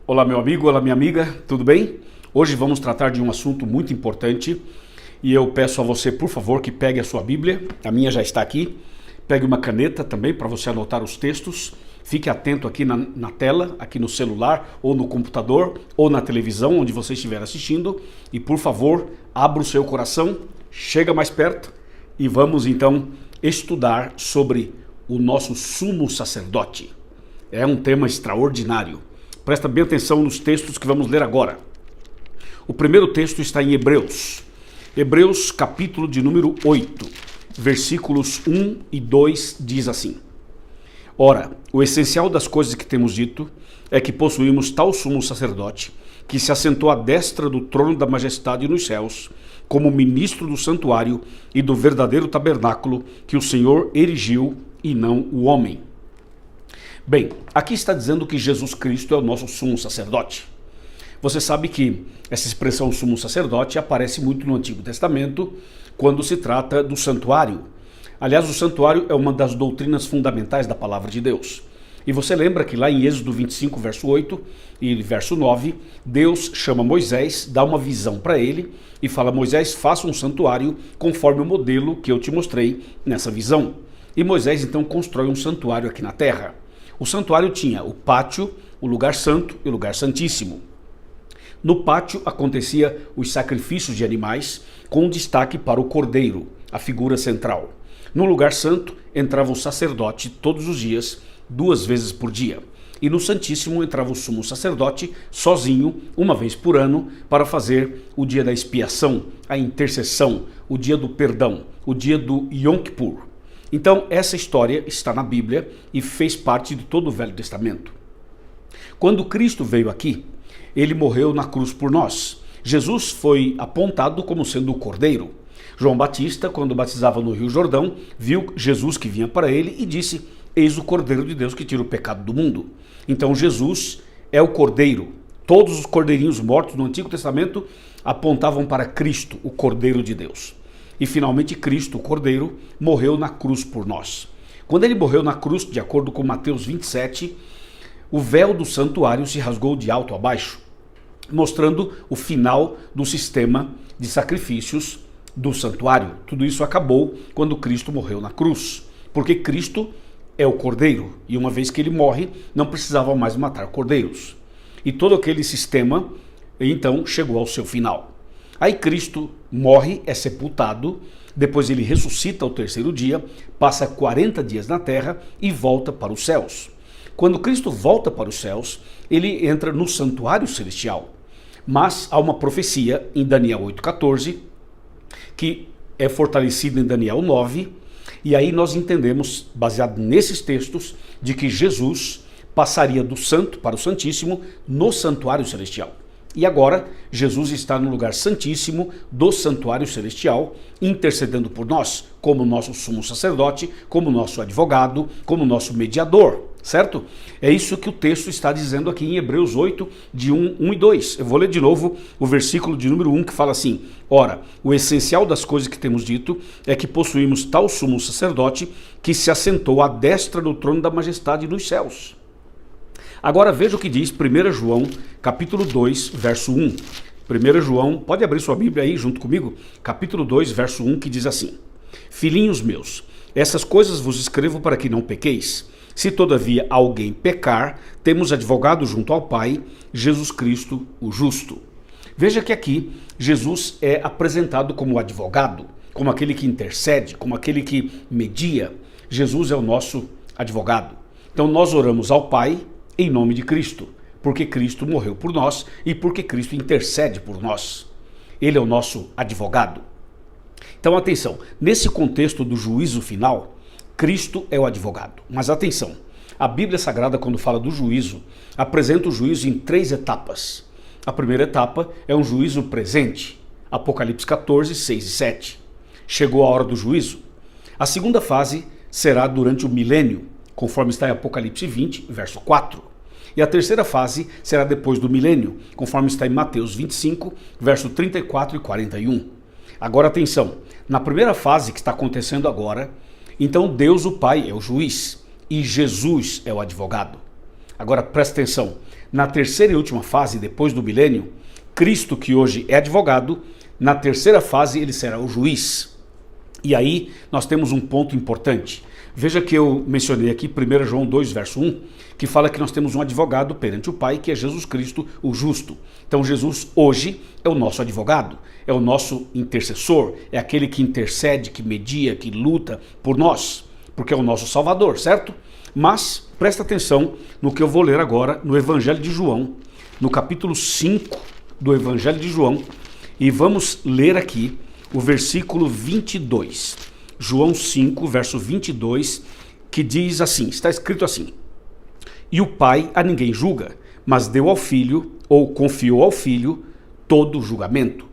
Olá meu amigo, olá minha amiga, tudo bem? Hoje vamos tratar de um assunto muito importante e eu peço a você, por favor, que pegue a sua Bíblia, a minha já está aqui, pegue uma caneta também para você anotar os textos, fique atento aqui na tela, aqui no celular ou no computador ou na televisão, onde você estiver assistindo e por favor, abra o seu coração, chega mais perto e vamos então estudar sobre o nosso sumo sacerdote. É um tema extraordinário. Presta bem atenção nos textos que vamos ler agora. O primeiro texto está em Hebreus. Hebreus, capítulo de número 8, versículos 1 e 2 diz assim: Ora, o essencial das coisas que temos dito é que possuímos tal sumo sacerdote, que se assentou à destra do trono da majestade nos céus, como ministro do santuário e do verdadeiro tabernáculo que o Senhor erigiu e não o homem. Bem, aqui está dizendo que Jesus Cristo é o nosso sumo sacerdote. Você sabe que essa expressão sumo sacerdote aparece muito no Antigo Testamento, quando se trata do santuário. Aliás, o santuário é uma das doutrinas fundamentais da palavra de Deus. E você lembra que lá em Êxodo 25, verso 8 e verso 9, Deus chama Moisés, dá uma visão para ele e fala: Moisés, faça um santuário conforme o modelo que eu te mostrei nessa visão. E Moisés então constrói um santuário aqui na terra. O santuário tinha o pátio, o lugar santo e o lugar santíssimo. No pátio acontecia os sacrifícios de animais, com destaque para o cordeiro, a figura central. No lugar santo entrava o sacerdote todos os dias, 2 vezes por dia. E no santíssimo entrava o sumo sacerdote sozinho, 1 vez por ano, para fazer o dia da expiação, a intercessão, o dia do perdão, o dia do Yom Kippur. Então, essa história está na Bíblia e fez parte de todo o Velho Testamento. Quando Cristo veio aqui, ele morreu na cruz por nós. Jesus foi apontado como sendo o Cordeiro. João Batista, quando batizava no Rio Jordão, viu Jesus que vinha para ele e disse: Eis o Cordeiro de Deus que tira o pecado do mundo. Então, Jesus é o Cordeiro. Todos os cordeirinhos mortos no Antigo Testamento apontavam para Cristo, o Cordeiro de Deus. E finalmente Cristo, o Cordeiro, morreu na cruz por nós. Quando ele morreu na cruz, de acordo com Mateus 27, o véu do santuário se rasgou de alto a baixo, mostrando o final do sistema de sacrifícios do santuário. Tudo isso acabou quando Cristo morreu na cruz, porque Cristo é o Cordeiro, e uma vez que ele morre, não precisava mais matar cordeiros. E todo aquele sistema, então, chegou ao seu final. Aí Cristo morre, é sepultado, depois ele ressuscita ao 3º dia, passa 40 dias na terra e volta para os céus. Quando Cristo volta para os céus, ele entra no santuário celestial. Mas há uma profecia em Daniel 8,14, que é fortalecida em Daniel 9, e aí nós entendemos, baseado nesses textos, de que Jesus passaria do santo para o santíssimo no santuário celestial. E agora, Jesus está no lugar santíssimo do santuário celestial, intercedendo por nós, como nosso sumo sacerdote, como nosso advogado, como nosso mediador, certo? É isso que o texto está dizendo aqui em Hebreus 8, de 1 e 2. Eu vou ler de novo o versículo de número 1, que fala assim: Ora, o essencial das coisas que temos dito é que possuímos tal sumo sacerdote que se assentou à destra do trono da majestade nos céus. Agora veja o que diz 1 João, capítulo 2, verso 1. 1 João, pode abrir sua Bíblia aí junto comigo, capítulo 2, verso 1, que diz assim: Filhinhos meus, essas coisas vos escrevo para que não pequeis. Se todavia alguém pecar, temos advogado junto ao Pai, Jesus Cristo, o justo. Veja que aqui Jesus é apresentado como advogado, como aquele que intercede, como aquele que media. Jesus é o nosso advogado. Então nós oramos ao Pai em nome de Cristo, porque Cristo morreu por nós e porque Cristo intercede por nós. Ele é o nosso advogado. Então atenção, nesse contexto do juízo final, Cristo é o advogado. Mas atenção, a Bíblia Sagrada, quando fala do juízo, apresenta o juízo em 3 etapas. A primeira etapa é um juízo presente, Apocalipse 14, 6 e 7. Chegou a hora do juízo. A segunda fase será durante o milênio, conforme está em Apocalipse 20, verso 4. E a terceira fase será depois do milênio, conforme está em Mateus 25, verso 34 e 41. Agora atenção, na primeira fase que está acontecendo agora, então Deus o Pai é o juiz e Jesus é o advogado. Agora presta atenção, na terceira e última fase, depois do milênio, Cristo, que hoje é advogado, na terceira fase ele será o juiz. E aí nós temos um ponto importante. Veja que eu mencionei aqui 1 João 2, verso 1, que fala que nós temos um advogado perante o Pai, que é Jesus Cristo, o justo. Então Jesus hoje é o nosso advogado, é o nosso intercessor, é aquele que intercede, que media, que luta por nós, porque é o nosso Salvador, certo? Mas presta atenção no que eu vou ler agora no Evangelho de João, no capítulo 5 do Evangelho de João, e vamos ler aqui o versículo 22. João 5, verso 22, que diz assim, está escrito assim: E o Pai a ninguém julga, mas deu ao Filho, ou confiou ao Filho, todo o julgamento.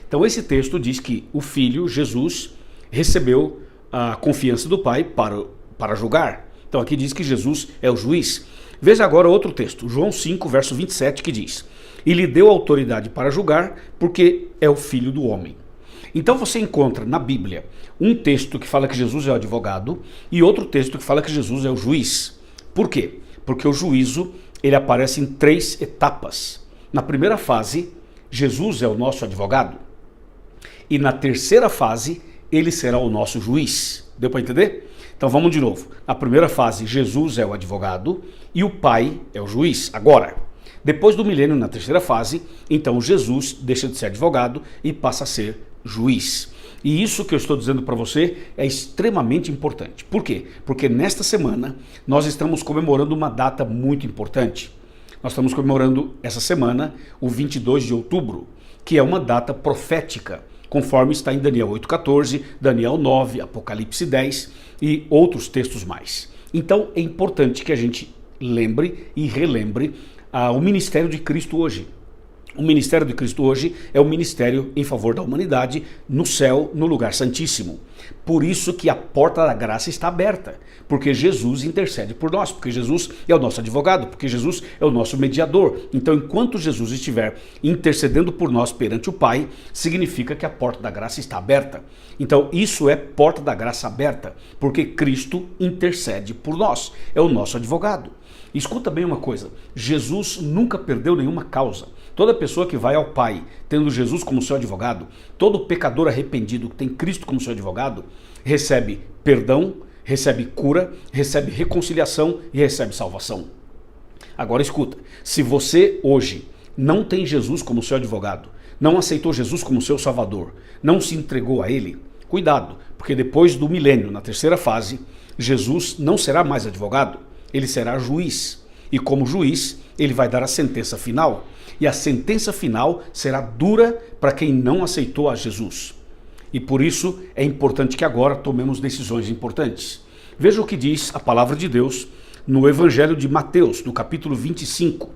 Então esse texto diz que o Filho, Jesus, recebeu a confiança do Pai para julgar. Então aqui diz que Jesus é o juiz. Veja agora outro texto, João 5, verso 27, que diz: E lhe deu autoridade para julgar, porque é o Filho do homem. Então você encontra na Bíblia um texto que fala que Jesus é o advogado e outro texto que fala que Jesus é o juiz. Por quê? Porque o juízo ele aparece em 3 etapas. Na primeira fase, Jesus é o nosso advogado. E na terceira fase, ele será o nosso juiz. Deu para entender? Então vamos de novo. Na primeira fase, Jesus é o advogado e o Pai é o juiz. Agora, depois do milênio, na terceira fase, então Jesus deixa de ser advogado e passa a ser juiz. E isso que eu estou dizendo para você é extremamente importante. Por quê? Porque nesta semana nós estamos comemorando uma data muito importante. Nós estamos comemorando essa semana o 22 de outubro, que é uma data profética, conforme está em Daniel 8,14, Daniel 9, Apocalipse 10 e outros textos mais. Então é importante que a gente lembre e relembre o ministério de Cristo hoje. O ministério de Cristo hoje é o ministério em favor da humanidade no céu, no lugar santíssimo. Por isso que a porta da graça está aberta, porque Jesus intercede por nós, porque Jesus é o nosso advogado, porque Jesus é o nosso mediador. Então, enquanto Jesus estiver intercedendo por nós perante o Pai, significa que a porta da graça está aberta. Então, isso é porta da graça aberta, porque Cristo intercede por nós, é o nosso advogado. Escuta bem uma coisa, Jesus nunca perdeu nenhuma causa. Toda pessoa que vai ao Pai, tendo Jesus como seu advogado, todo pecador arrependido que tem Cristo como seu advogado, recebe perdão, recebe cura, recebe reconciliação e recebe salvação. Agora escuta, se você hoje não tem Jesus como seu advogado, não aceitou Jesus como seu Salvador, não se entregou a Ele, cuidado, porque depois do milênio, na terceira fase, Jesus não será mais advogado, ele será juiz. E como juiz, ele vai dar a sentença final. E a sentença final será dura para quem não aceitou a Jesus. E por isso é importante que agora tomemos decisões importantes. Veja o que diz a palavra de Deus no Evangelho de Mateus, no capítulo 25.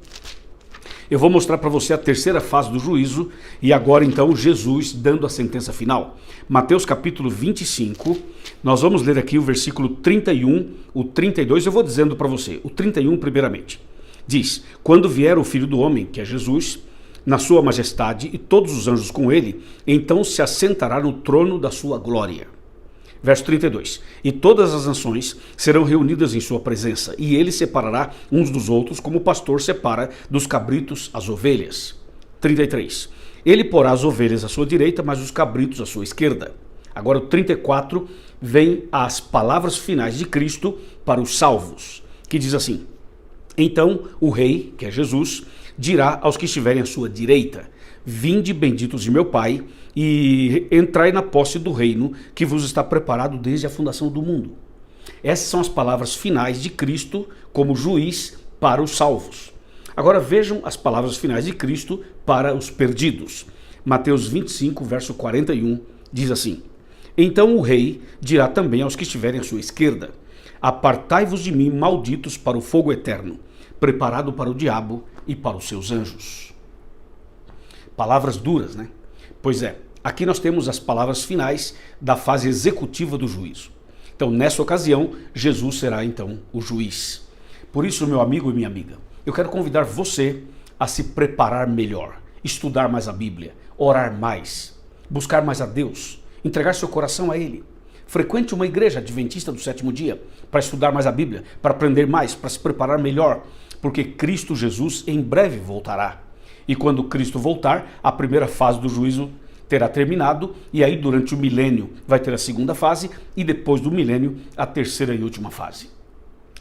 Eu vou mostrar para você a terceira fase do juízo e agora então Jesus dando a sentença final. Mateus capítulo 25, nós vamos ler aqui o versículo 31, o 32, eu vou dizendo para você, o 31 primeiramente. Diz, quando vier o Filho do Homem, que é Jesus, na sua majestade e todos os anjos com ele, então se assentará no trono da sua glória. Verso 32, e todas as nações serão reunidas em sua presença, e ele separará uns dos outros, como o pastor separa dos cabritos as ovelhas. 33, ele porá as ovelhas à sua direita, mas os cabritos à sua esquerda. Agora o 34, vem as palavras finais de Cristo para os salvos, que diz assim, então o rei, que é Jesus, dirá aos que estiverem à sua direita, vinde benditos de meu Pai, e entrai na posse do reino que vos está preparado desde a fundação do mundo. Essas são as palavras finais de Cristo como juiz para os salvos. Agora vejam as palavras finais de Cristo para os perdidos. Mateus 25, verso 41, diz assim, então o rei dirá também aos que estiverem à sua esquerda, apartai-vos de mim, malditos, para o fogo eterno, preparado para o diabo e para os seus anjos. Palavras duras, né? Pois é, aqui nós temos as palavras finais da fase executiva do juízo. Então, nessa ocasião, Jesus será então o juiz. Por isso, meu amigo e minha amiga, eu quero convidar você a se preparar melhor, estudar mais a Bíblia, orar mais, buscar mais a Deus, entregar seu coração a Ele. Frequente uma igreja adventista do sétimo dia para estudar mais a Bíblia, para aprender mais, para se preparar melhor, porque Cristo Jesus em breve voltará. E quando Cristo voltar, a primeira fase do juízo terá terminado, e aí durante o milênio vai ter a segunda fase, e depois do milênio a terceira e última fase.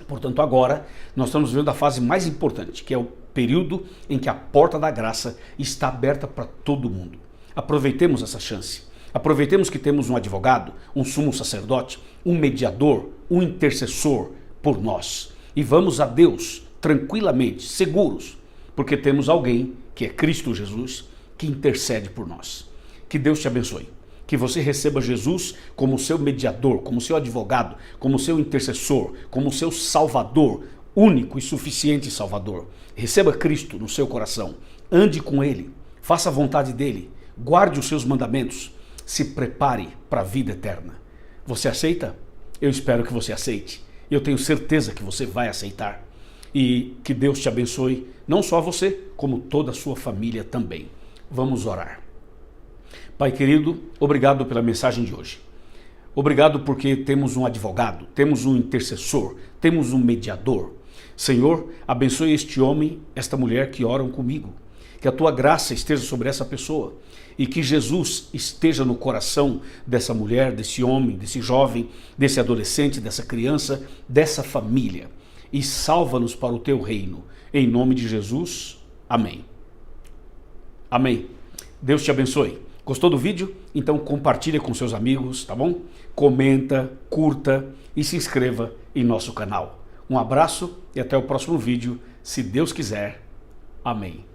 Portanto, agora nós estamos vendo a fase mais importante, que é o período em que a porta da graça está aberta para todo mundo. Aproveitemos essa chance. Aproveitemos que temos um advogado, um sumo sacerdote, um mediador, um intercessor por nós. E vamos a Deus tranquilamente, seguros, porque temos alguém, que é Cristo Jesus, que intercede por nós. Que Deus te abençoe. Que você receba Jesus como seu mediador, como seu advogado, como seu intercessor, como seu salvador, único e suficiente salvador. Receba Cristo no seu coração. Ande com Ele. Faça a vontade dEle. Guarde os seus mandamentos. Se prepare para a vida eterna. Você aceita? Eu espero que você aceite. Eu tenho certeza que você vai aceitar. E que Deus te abençoe, não só você, como toda a sua família também. Vamos orar. Pai querido, obrigado pela mensagem de hoje. Obrigado porque temos um advogado, temos um intercessor, temos um mediador. Senhor, abençoe este homem, esta mulher que oram comigo. Que a tua graça esteja sobre essa pessoa e que Jesus esteja no coração dessa mulher, desse homem, desse jovem, desse adolescente, dessa criança, dessa família. E salva-nos para o teu reino. Em nome de Jesus, amém. Amém. Deus te abençoe. Gostou do vídeo? Então compartilha com seus amigos, tá bom? Comenta, curta e se inscreva em nosso canal. Um abraço e até o próximo vídeo, se Deus quiser. Amém.